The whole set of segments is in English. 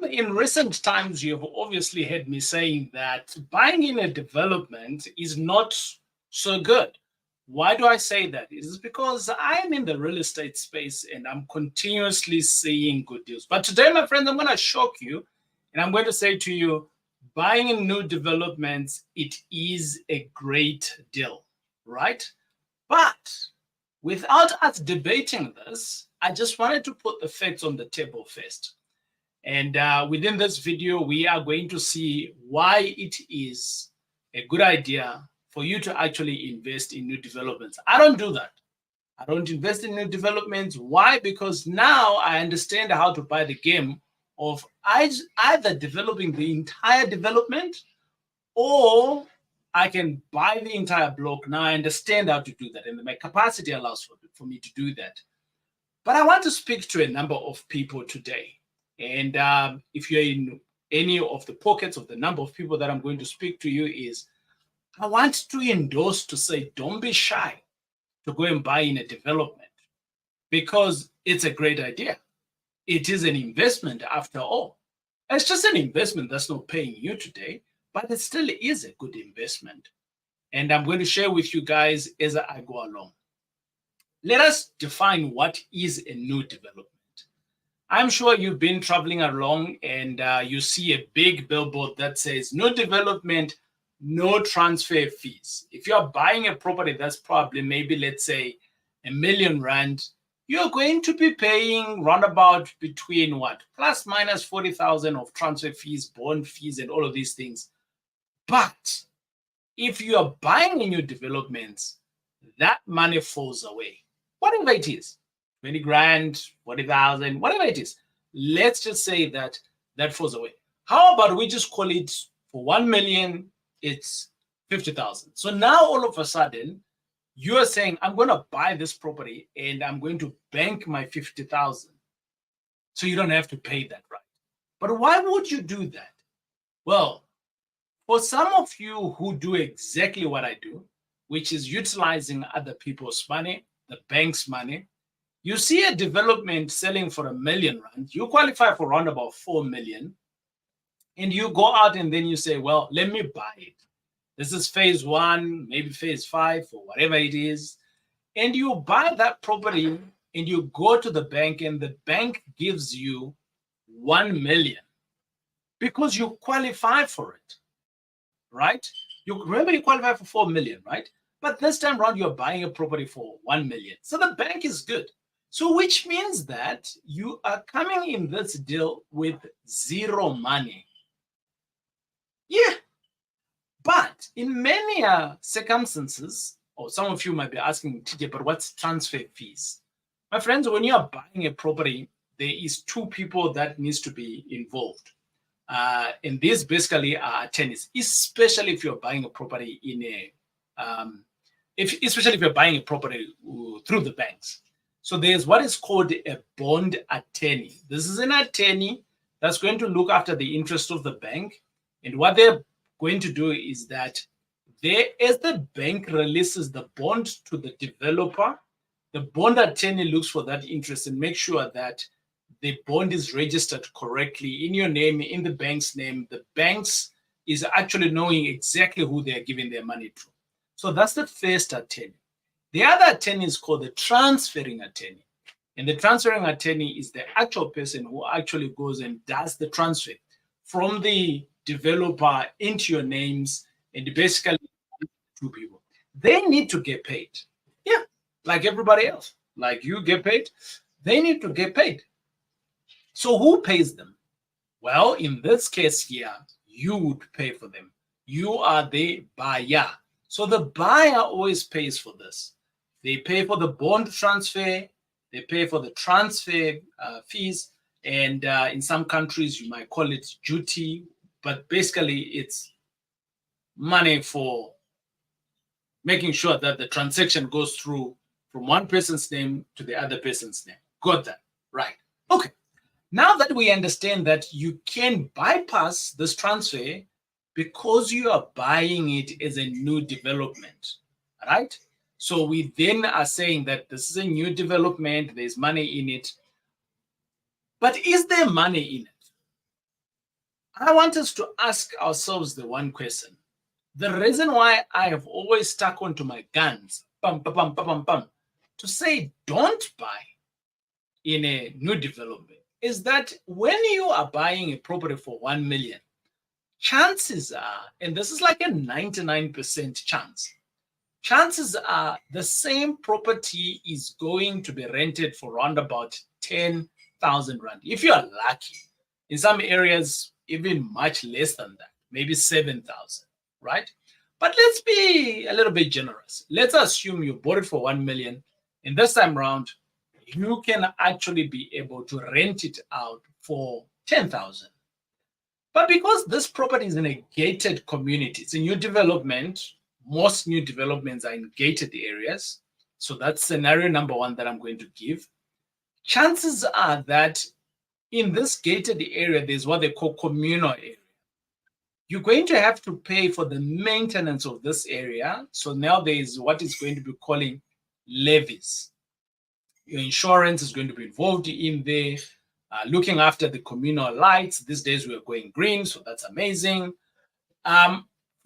In recent times, you've obviously heard me saying that buying in a development is not so good. Why do I say that? It is because I'm in the real estate space and I'm continuously seeing good deals. But today, my friends, I'm going to shock you and I'm going to say to you, buying in new developments, it is a great deal, right? But without us debating this, I just wanted to put the facts on the table first. And within this video, we are going to see why it is a good idea for you to actually invest in new developments. I don't do that. I don't invest in new developments. Why? Because now I understand how to buy the game of either developing the entire development or I can buy the entire block. Now I understand how to do that, and my capacity allows for me to do that. But I want to speak to a number of people today. And if you're in any of the pockets of the number of people that I'm going to speak to you is, I want to endorse to say, don't be shy to go and buy in a development because it's a great idea. It is an investment after all. It's just an investment that's not paying you today, but it still is a good investment. And I'm going to share with you guys as I go along. Let us define what is a new development. I'm sure you've been traveling along and you see a big billboard that says no development, no transfer fees. If you're buying a property that's probably maybe, let's say, R1 million, you're going to be paying roundabout between what? Plus minus 40,000 of transfer fees, bond fees, and all of these things. But if you are buying in new developments, that money falls away. Whatever it is. 20 grand, 40,000, whatever it is. Let's just say that that falls away. How about we just call it for 1 million, it's 50,000. So now all of a sudden, you're saying, I'm going to buy this property and I'm going to bank my 50,000. So you don't have to pay that, right? But why would you do that? Well, for some of you who do exactly what I do, which is utilizing other people's money, the bank's money, you see a development selling for R1 million, you qualify for around about 4 million, and you go out and then you say, well, let me buy it. This is phase 1, maybe phase 5, or whatever it is. And you buy that property and you go to the bank and the bank gives you 1 million because you qualify for it, right? You remember you qualify for 4 million, right? But this time around, you're buying a property for 1 million. So the bank is good. So which means that you are coming in this deal with zero money. Yeah. But in many circumstances, or some of you might be asking, TJ, but what's transfer fees? My friends, when you are buying a property, there is 2 people that needs to be involved. And these basically are attorneys, especially if you're buying a property in a, especially if you're buying a property through the banks. So there's what is called a bond attorney. This is an attorney that's going to look after the interest of the bank. And what they're going to do is that as the bank releases the bond to the developer, the bond attorney looks for that interest and makes sure that the bond is registered correctly in your name, in the bank's name. The banks is actually knowing exactly who they're giving their money to. So that's the first attorney. The other attorney is called the transferring attorney. And the transferring attorney is the actual person who actually goes and does the transfer from the developer into your names, and basically 2 people. They need to get paid. Yeah, like everybody else. Like you get paid, they need to get paid. So who pays them? Well, in this case here, you would pay for them. You are the buyer. So the buyer always pays for this. They pay for the bond transfer, they pay for the transfer fees, and in some countries you might call it duty, but basically it's money for making sure that the transaction goes through from one person's name to the other person's name. Got that? Right. Okay. Now that we understand that you can bypass this transfer because you are buying it as a new development, right? So we then are saying that this is a new development, there's money in it. But is there money in it? I want us to ask ourselves the one question. The reason why I have always stuck onto my guns, to say don't buy in a new development is that when you are buying a property for 1 million, chances are, and this is like a 99% chance, chances are the same property is going to be rented for around about 10,000 Rand. If you are lucky, in some areas, even much less than that, maybe 7,000, right? But let's be a little bit generous. Let's assume you bought it for 1 million. And this time around, you can actually be able to rent it out for 10,000. But because this property is in a gated community, it's a new development, most new developments are in gated areas. So that's scenario number one that I'm going to give. Chances are that in this gated area, there's what they call communal area. You're going to have to pay for the maintenance of this area. So now there is what is going to be calling levies. Your insurance is going to be involved in there, looking after the communal lights. These days we are going green, so that's amazing.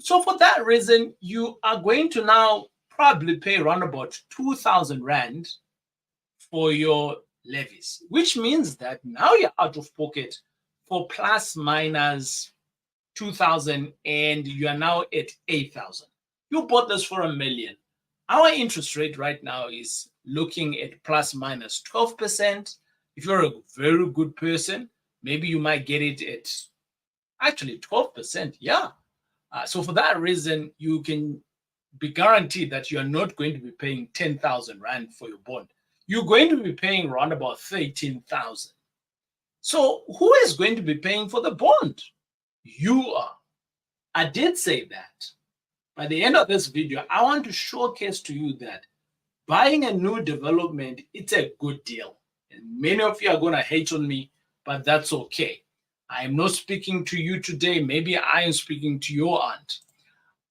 So for that reason, you are going to now probably pay around about 2,000 Rand for your levies, which means that now you're out of pocket for plus minus 2,000 and you are now at 8,000. You bought this for 1 million. Our interest rate right now is looking at plus minus 12%. If you're a very good person, maybe you might get it at actually 12%. Yeah. So for that reason, you can be guaranteed that you are not going to be paying 10,000 Rand for your bond. You're going to be paying around about 13,000. So who is going to be paying for the bond? You are. I did say that. By the end of this video, I want to showcase to you that buying a new development, it's a good deal. And many of you are going to hate on me, but that's okay. I am not speaking to you today. Maybe I am speaking to your aunt.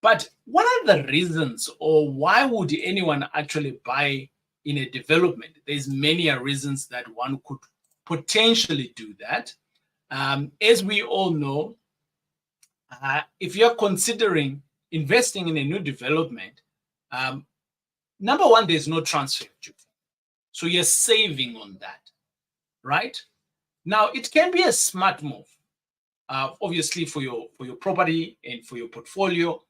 But what are the reasons, or why would anyone actually buy in a development? There's many reasons that one could potentially do that. As we all know, if you're considering investing in a new development, number one, there's no transfer duty. So you're saving on that, right? Now, it can be a smart move, obviously, for your property and for your portfolio.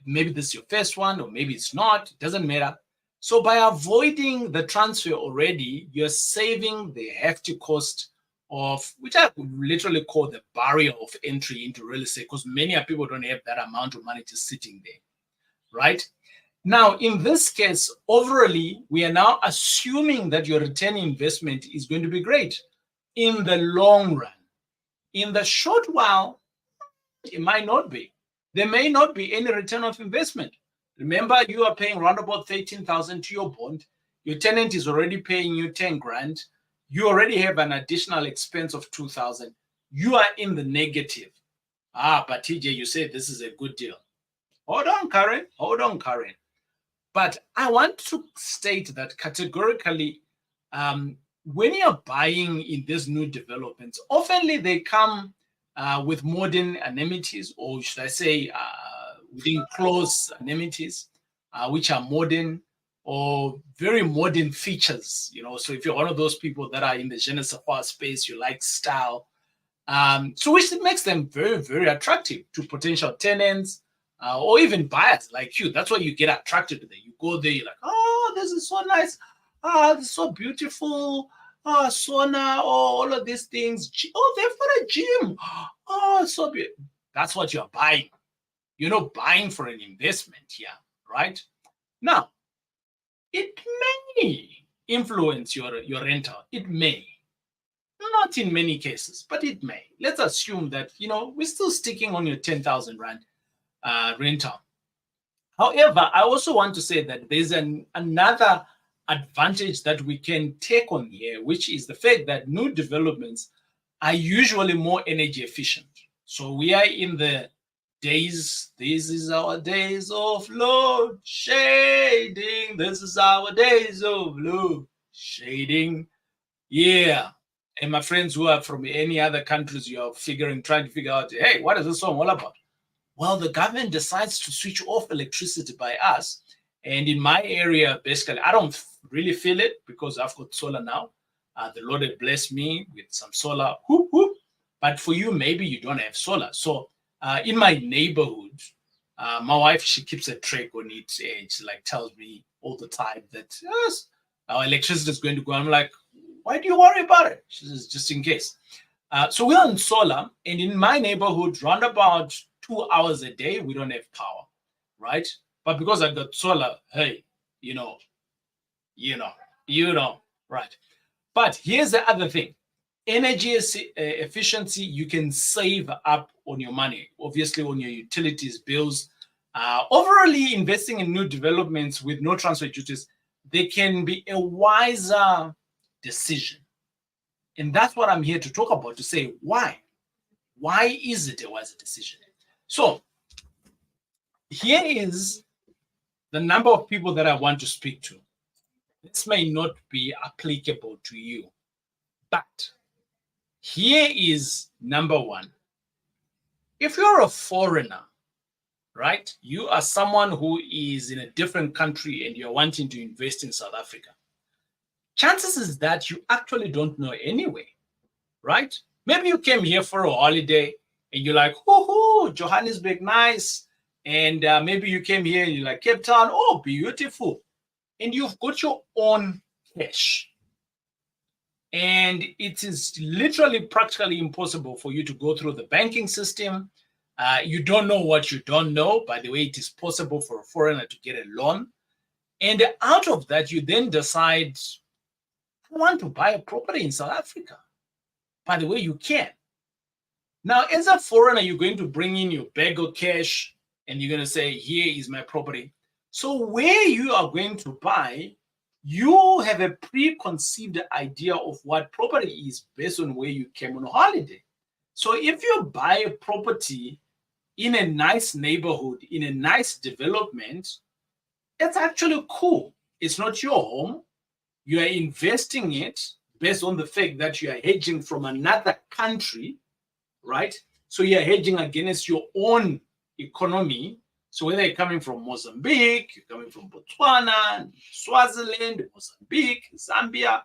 Maybe this is your first one, or maybe it's not. It doesn't matter. So by avoiding the transfer already, you're saving the hefty cost of, which I would literally call the barrier of entry into real estate, because many people don't have that amount of money just sitting there, right? Now, in this case, overall, we are now assuming that your return investment is going to be great in the long run. In the short while, it might not be. There may not be any return of investment. Remember, you are paying around about 13,000 to your bond. Your tenant is already paying you 10 grand. You already have an additional expense of 2,000. You are in the negative. But TJ, you said this is a good deal. Hold on, Karen. Hold on, Karen. But I want to state that categorically, when you're buying in these new developments, oftenly they come with modern amenities, or should I say, within close amenities, which are modern or very modern features. So if you're one of those people that are in the je ne sais quoi space, you like style, so which makes them very, very attractive to potential tenants or even buyers like you. That's why you get attracted to them. You go there, you're like, oh, this is so nice. This is so beautiful. Sauna, all of these things. Oh, they've got a gym. Oh, so beautiful. That's what you're buying. You're not buying for an investment here, right? Now, it may influence your rental. It may. Not in many cases, but it may. Let's assume that, we're still sticking on your 10,000 Rand rental. However, I also want to say that there's another advantage that we can take on here, which is the fact that new developments are usually more energy efficient. So we are in the days, this is our days of load shading. This is our days of load shading. Yeah. And my friends who are from any other countries, you're trying to figure out, hey, what is this song all about? Well, the government decides to switch off electricity by us. And in my area, basically, I don't really feel it because I've got solar now. The Lord had blessed me with some solar. Whoop, whoop. But for you, maybe you don't have solar. So in my neighborhood, my wife, she keeps a track on it. And she like tells me all the time that, yes, our electricity is going to go. I'm like, why do you worry about it? She says, just in case. So we're on solar. And in my neighborhood, round about 2 hours a day, we don't have power, right? But because I got solar, hey, you know, right? But here's the other thing. Energy efficiency, you can save up on your money, obviously on your utilities bills. Overall, investing in new developments with no transfer duties, they can be a wiser decision. And that's what I'm here to talk about, to say why. Why is it a wiser decision? So here is the number of people that I want to speak to. This may not be applicable to you, but here is number one. If you're a foreigner, right, you are someone who is in a different country and you're wanting to invest in South Africa, chances is that you actually don't know anyway, right? Maybe you came here for a holiday and you're like, whoo, Johannesburg, nice. And maybe you came here and you're like, Cape Town, oh, beautiful. And you've got your own cash. And it is literally practically impossible for you to go through the banking system. You don't know what you don't know. By the way, it is possible for a foreigner to get a loan. And out of that, you then decide, I want to buy a property in South Africa. By the way, you can. Now, as a foreigner, you're going to bring in your bag of cash and you're going to say, here is my property. So where you are going to buy, you have a preconceived idea of what property is based on where you came on holiday. So if you buy a property in a nice neighborhood, in a nice development, it's actually cool. It's not your home. You are investing it based on the fact that you are hedging from another country, right? So you are hedging against your own economy. So whether you're coming from Mozambique, you're coming from Botswana, Swaziland, Mozambique, Zambia,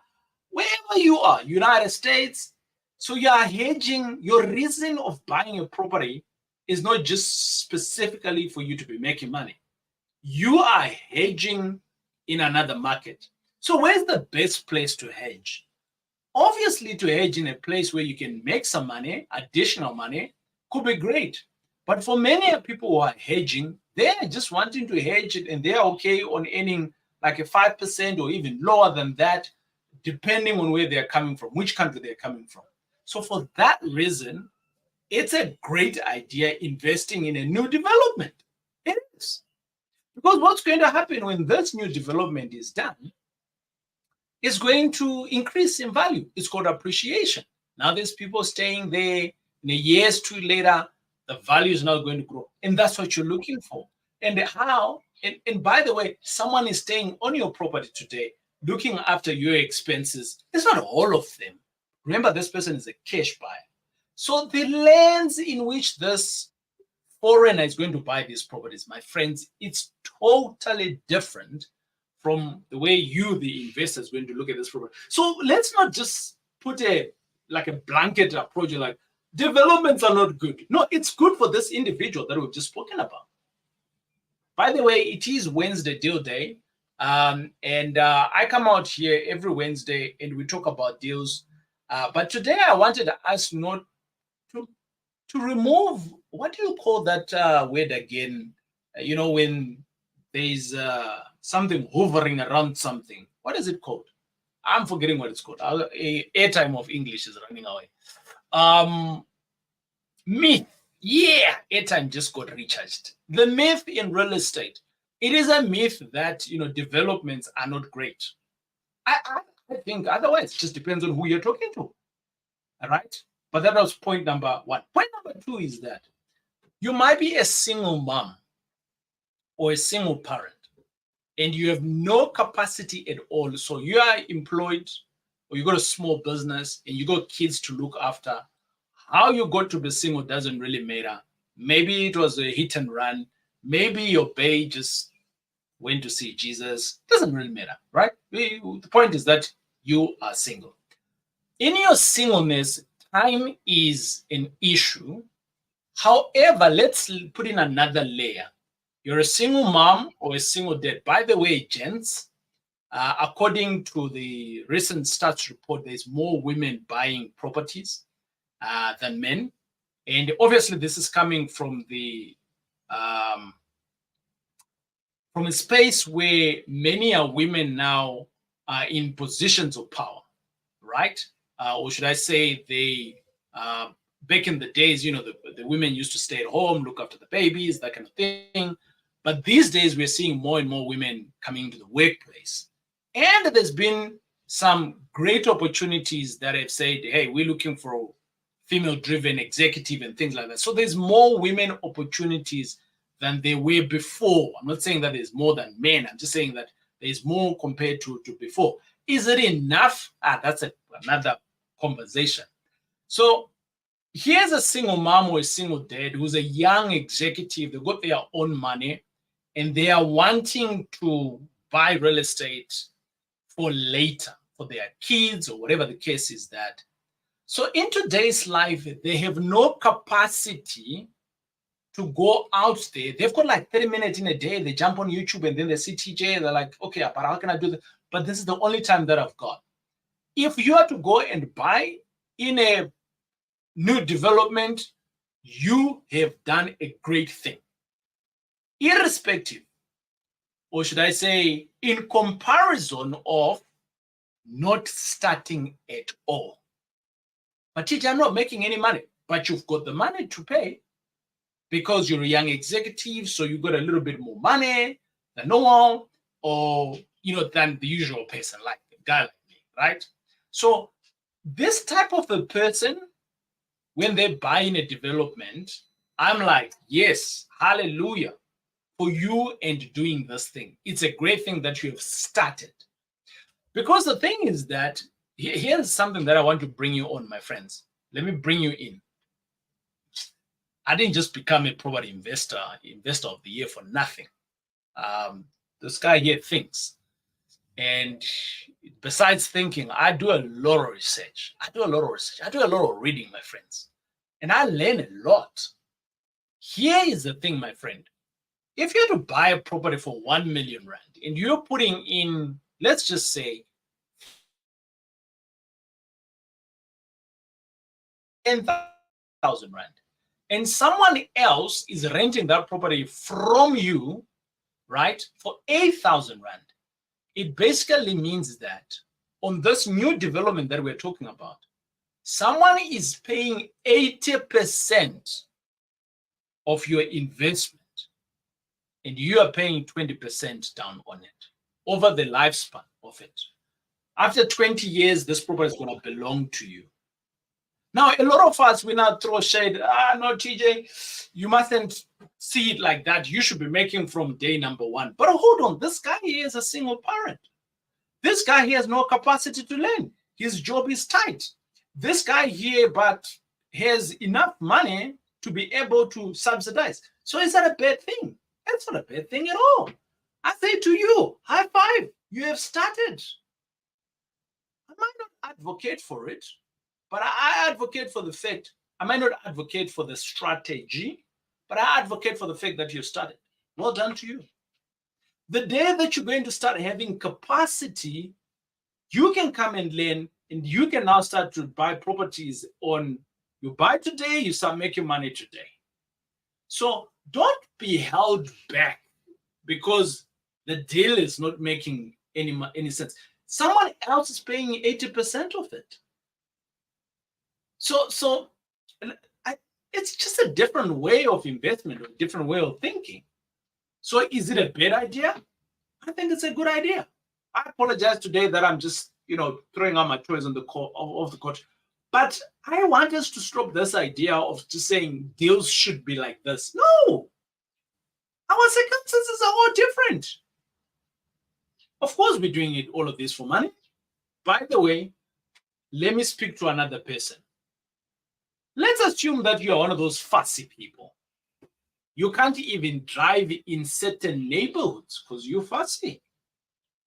wherever you are, United States. So you are hedging. Your reason of buying a property is not just specifically for you to be making money. You are hedging in another market. So where's the best place to hedge? Obviously, to hedge in a place where you can make some money, additional money, could be great. But for many people who are hedging, they're just wanting to hedge it and they're okay on earning like a 5% or even lower than that, depending on where they're coming from, which country they're coming from. So for that reason, it's a great idea investing in a new development. It is. Because what's going to happen when this new development is done is going to increase in value. It's called appreciation. Now there's people staying there. In a year's two later, the value is not going to grow. And that's what you're looking for. And how, and by the way, someone is staying on your property today, looking after your expenses. It's not all of them. Remember, this person is a cash buyer. So the lens in which this foreigner is going to buy these properties, my friends, it's totally different from the way you, the investor, is going to look at this property. So let's not just put a blanket approach like developments are not good. No, it's good for this individual that we've just spoken about. By the way, it is Wednesday deal day. I come out here every Wednesday and we talk about deals. But today I wanted us not to remove, what do you call that word again? When there's something hovering around something. What is it called? I'm forgetting what it's called. Airtime of English is running away. Myth. Yeah, airtime just got recharged. The myth in real estate. It is a myth that developments are not great. I think otherwise it just depends on who you're talking to. All right. But that was point number one. Point number two is that you might be a single mom or a single parent and you have no capacity at all. So you are employed, or you got a small business and you got kids to look after, how you got to be single doesn't really matter. Maybe it was a hit and run. Maybe your bae just went to see Jesus. Doesn't really matter, right? The point is that you are single. In your singleness, time is an issue. However, let's put in another layer. You're a single mom or a single dad. By the way, gents, according to the recent stats report, there's more women buying properties than men. And obviously, this is coming from a space where many are women now are in positions of power, right? Or should I say they, back in the days, the women used to stay at home, look after the babies, that kind of thing. But these days, we're seeing more and more women coming into the workplace. And there's been some great opportunities that have said, hey, we're looking for a female-driven executive and things like that. So there's more women opportunities than there were before. I'm not saying that there's more than men. I'm just saying that there's more compared to before. Is it enough? That's another conversation. So here's a single mom or a single dad who's a young executive. They've got their own money and they are wanting to buy real estate for later, for their kids or whatever the case is that. So in today's life, they have no capacity to go out there. They've got like 30 minutes in a day. They jump on YouTube and then they see TJ. They're like, okay, but how can I do this? But this is the only time that I've got. If you are to go and buy in a new development, you have done a great thing. Irrespective, or should I say, in comparison of not starting at all. But TJ, I'm not making any money, but you've got the money to pay because you're a young executive, so you got a little bit more money than normal, or than the usual person, like a guy like me, right? So this type of a person, when they buy in a development, I'm like, yes, hallelujah for you and doing this thing. It's a great thing that you have started. Because the thing is that, here's something that I want to bring you on, my friends. Let me bring you in. I didn't just become a property investor of the year for nothing. This guy here thinks. And besides thinking, I do a lot of research. I do a lot of reading, my friends. And I learn a lot. Here is the thing, my friend. If you had to buy a property for 1 million rand and you're putting in, let's just say, 10,000 rand, and someone else is renting that property from you, right, for 8,000 rand, it basically means that on this new development that we're talking about, someone is paying 80% of your investment and you are paying 20% down on it over the lifespan of it. After 20 years, this property is going to belong to you. Now, a lot of us, we now throw shade. No, TJ, you mustn't see it like that. You should be making from day number one. But hold on, this guy here is a single parent. This guy here has no capacity to learn. His job is tight. This guy here, but has enough money to be able to subsidize. So is that a bad thing? That's not a bad thing at all. I say to you, high five. You have started. I might not advocate for it, but I advocate for the fact, I might not advocate for the strategy, but I advocate for the fact that you've started. Well done to you. The day that you're going to start having capacity, you can come and learn, and you can now start to buy properties on, you buy today, you start making money today. So don't be held back because the deal is not making any sense. Someone else is paying 80% of it. So it's just a different way of investment, or a different way of thinking. So is it a bad idea? I think it's a good idea. I apologize today that I'm just, throwing out my toys on the off the court. But I want us to stop this idea of just saying deals should be like this. No. Our circumstances are all different. Of course, we're doing all of this for money. By the way, let me speak to another person. Let's assume that you are one of those fussy people. You can't even drive in certain neighborhoods because you're fussy.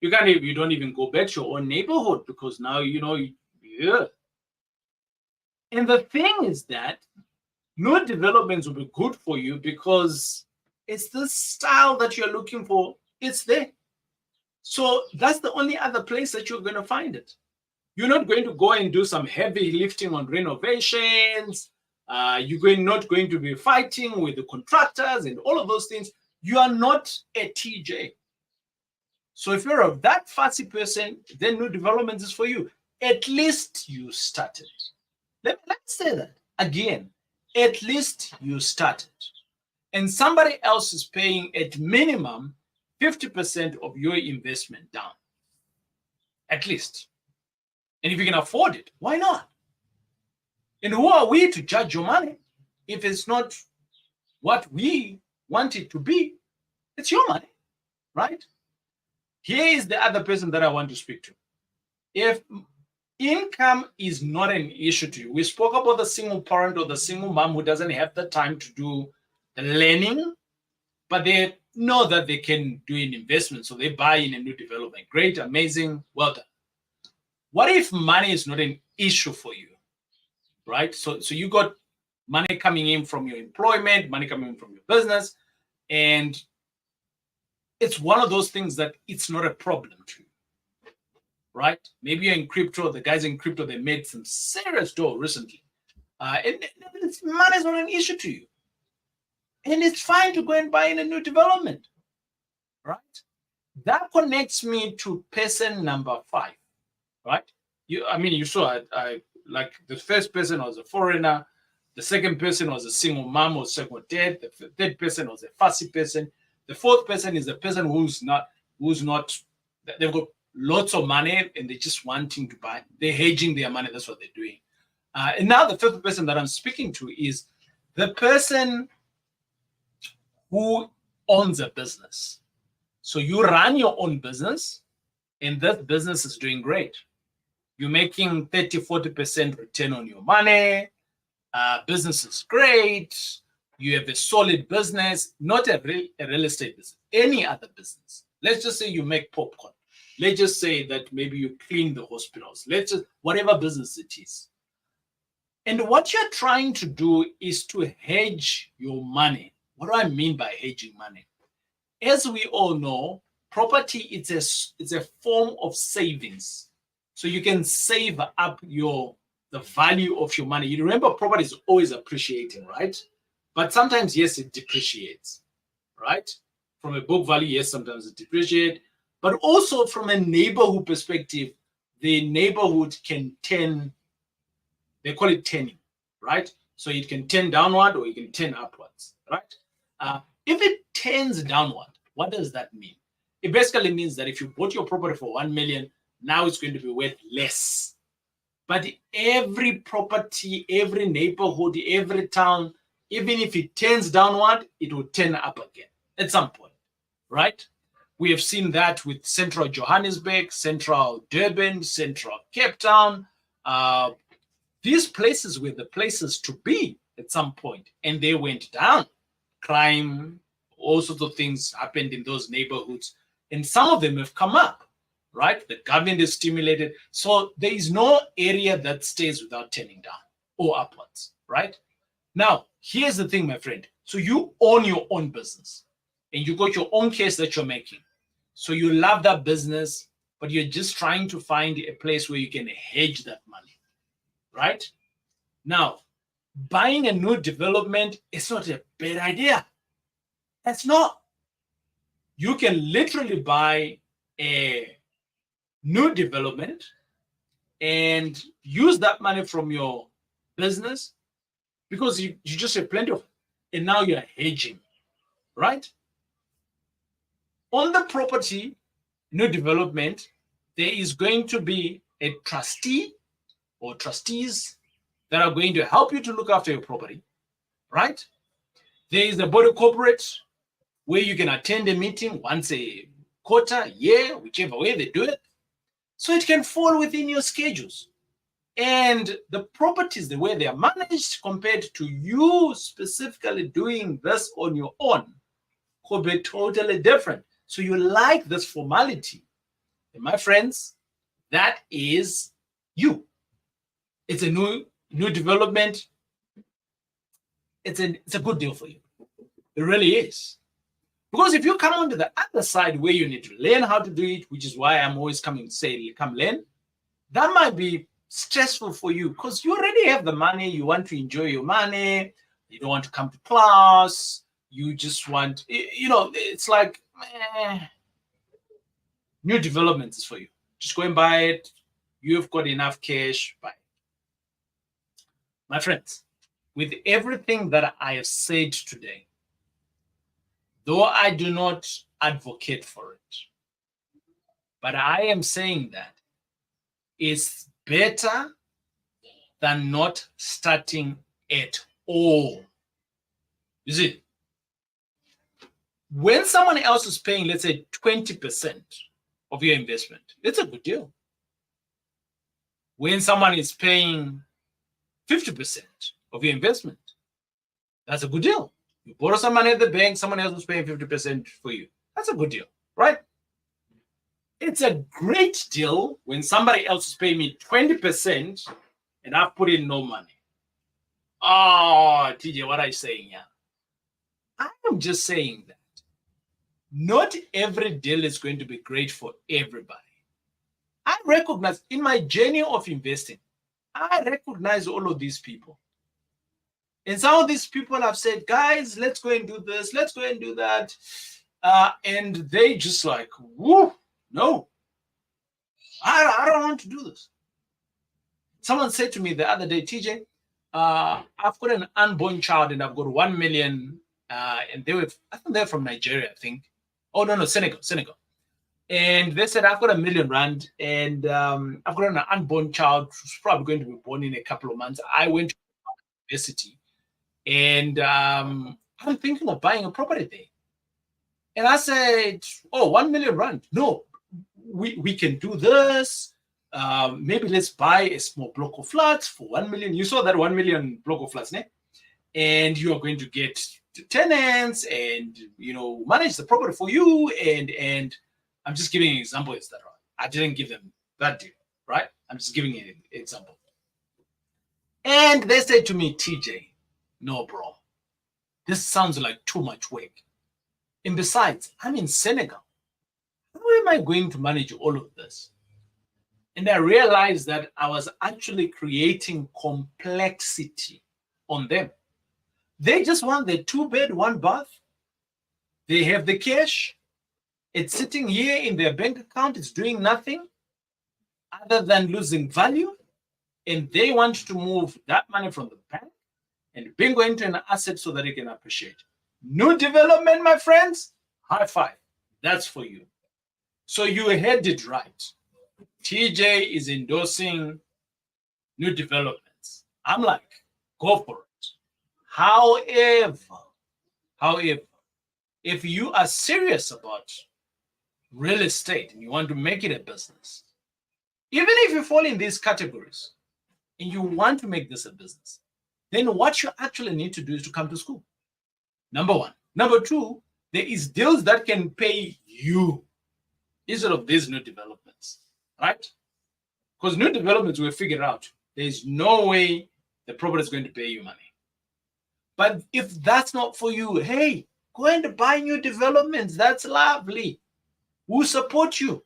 You don't even go back to your own neighborhood because now yeah. And the thing is that no developments will be good for you because it's the style that you're looking for. It's there. So that's the only other place that you're going to find it. You're not going to go and do some heavy lifting on renovations. You're not going to be fighting with the contractors and all of those things. You are not a TJ. So if you're that fussy person, then new development is for you. At least you started. Let's say that again. At least you started. And somebody else is paying at minimum 50% of your investment down. At least. And if you can afford it, why not? And who are we to judge your money if it's not what we want it to be? It's your money, right? Here is the other person that I want to speak to. If income is not an issue to you, we spoke about the single parent or the single mom who doesn't have the time to do the learning, but they know that they can do an investment, so they buy in a new development. Great, amazing, well done. What if money is not an issue for you, right? So you got money coming in from your employment, money coming in from your business, and it's one of those things that it's not a problem to you, right? Maybe you're in crypto. The guys in crypto, they made some serious dough recently. And money is not an issue to you. And it's fine to go and buy in a new development, right? That connects me to person number 5, right? You saw I like the first person was a foreigner. The second person was a single mom or single dad. The third person was a fussy person. The fourth person is a person who's not, they've got lots of money and they're just wanting to buy. They're hedging their money. That's what they're doing. And now the fifth person that I'm speaking to is the person who owns a business. So you run your own business and that business is doing great. You're making 30-40% return on your money. Business is great. You have a solid business, not a real estate business, any other business. Let's just say you make popcorn. Let's just say that maybe you clean the hospitals. Whatever business it is. And what you're trying to do is to hedge your money. What do I mean by hedging money? As we all know, property it's a form of savings. So you can save up the value of your money. You remember property is always appreciating, right? But sometimes, yes, it depreciates, right? From a book value, yes, sometimes it depreciates. But also from a neighborhood perspective, the neighborhood can turn, they call it turning, right? So it can turn downward or it can turn upwards, right? If it turns downward, what does that mean? It basically means that if you bought your property for 1 million, now it's going to be worth less. But every property, every neighborhood, every town, even if it turns downward, it will turn up again at some point, right? We have seen that with Central Johannesburg, Central Durban, Central Cape Town. These places were the places to be at some point, and they went down. Crime, all sorts of things happened in those neighborhoods, and some of them have come up, right? The government is stimulated. So there is no area that stays without turning down or upwards, right? Now, here's the thing, my friend. So you own your own business and you got your own case that you're making. So you love that business, but you're just trying to find a place where you can hedge that money, right? Now, buying a new development is not a bad idea. That's not. You can literally buy a new development and use that money from your business because you just have plenty of it. And now you're hedging, right? On the property, new development, there is going to be a trustee or trustees that are going to help you to look after your property, right? There is a body corporate where you can attend a meeting once a quarter, year, whichever way they do it. So it can fall within your schedules. And the properties, the way they are managed compared to you specifically doing this on your own could be totally different. So you like this formality. And my friends, that is you. It's a new development. It's a good deal for you. It really is. Because if you come onto the other side where you need to learn how to do it, which is why I'm always coming to say, come learn, that might be stressful for you because you already have the money. You want to enjoy your money. You don't want to come to class. You just want, it's like, new development is for you. Just go and buy it. You've got enough cash, buy it. My friends, with everything that I have said today, though I do not advocate for it, but I am saying that it's better than not starting at all. You see, when someone else is paying, let's say 20% of your investment, it's a good deal. When someone is paying 50% of your investment, that's a good deal. You borrow some money at the bank, someone else is paying 50% for you. That's a good deal, right? It's a great deal when somebody else is paying me 20% and I've put in no money. Oh, TJ, what are you saying here? I'm just saying that not every deal is going to be great for everybody. I recognize in my journey of investing, I recognize all of these people. And some of these people have said, guys, let's go and do this, let's go and do that. And they just like, whoo, no, I don't want to do this. Someone said to me the other day, TJ, I've got an unborn child and I've got 1 million. And I think they're from Nigeria, I think. Oh, no, Senegal. And they said, I've got R1 million and I've got an unborn child who's probably going to be born in a couple of months. I went to university and I'm thinking of buying a property there. And I said, oh, R1 million. No, we can do this. Maybe let's buy a small block of flats for 1 million. You saw that 1 million block of flats, né? And you are going to get the tenants and, manage the property for you. And I'm just giving an example. Is that right? I didn't give them that deal, right? I'm just giving you an example. And they said to me, TJ, no, bro, this sounds like too much work. And besides, I'm in Senegal. How am I going to manage all of this? And I realized that I was actually creating complexity on them. They just want the 2-bed, 1-bath. They have the cash. It's sitting here in their bank account. It's doing nothing other than losing value. And they want to move that money from the bank and bingo into an asset so that it can appreciate. New development, my friends, high five. That's for you. So you had it right. TJ is endorsing new developments. I'm like, go for it. However, if you are serious about real estate and you want to make it a business, even if you fall in these categories and you want to make this a business, then what you actually need to do is to come to school. Number one. Number two, there is deals that can pay you instead of these new developments, right? Because new developments will figure out there's no way the property is going to pay you money. But if that's not for you, hey, go and buy new developments. That's lovely. We'll support you.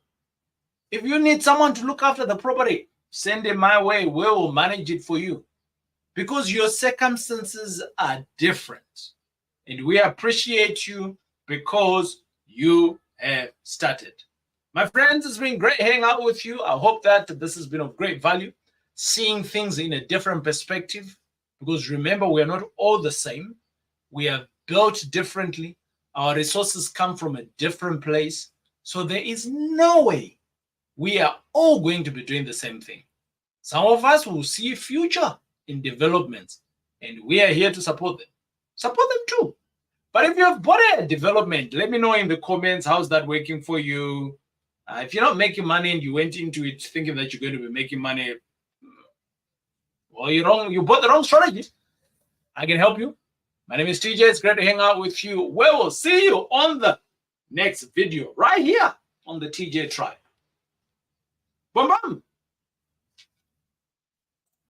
If you need someone to look after the property, send it my way. We will manage it for you. Because your circumstances are different. And we appreciate you because you have started. My friends, it's been great hanging out with you. I hope that this has been of great value, seeing things in a different perspective. Because remember, we are not all the same. We are built differently. Our resources come from a different place. So there is no way we are all going to be doing the same thing. Some of us will see a future in developments, and we are here to support them. Support them too. But if you have bought a development, let me know in the comments, how's that working for you? If you're not making money and you went into it thinking that you're going to be making money, Well, you bought the wrong strategy. I can help you. My name is TJ. It's great to hang out with you. We will see you on the next video right here on the TJ Tribe. Boom, boom.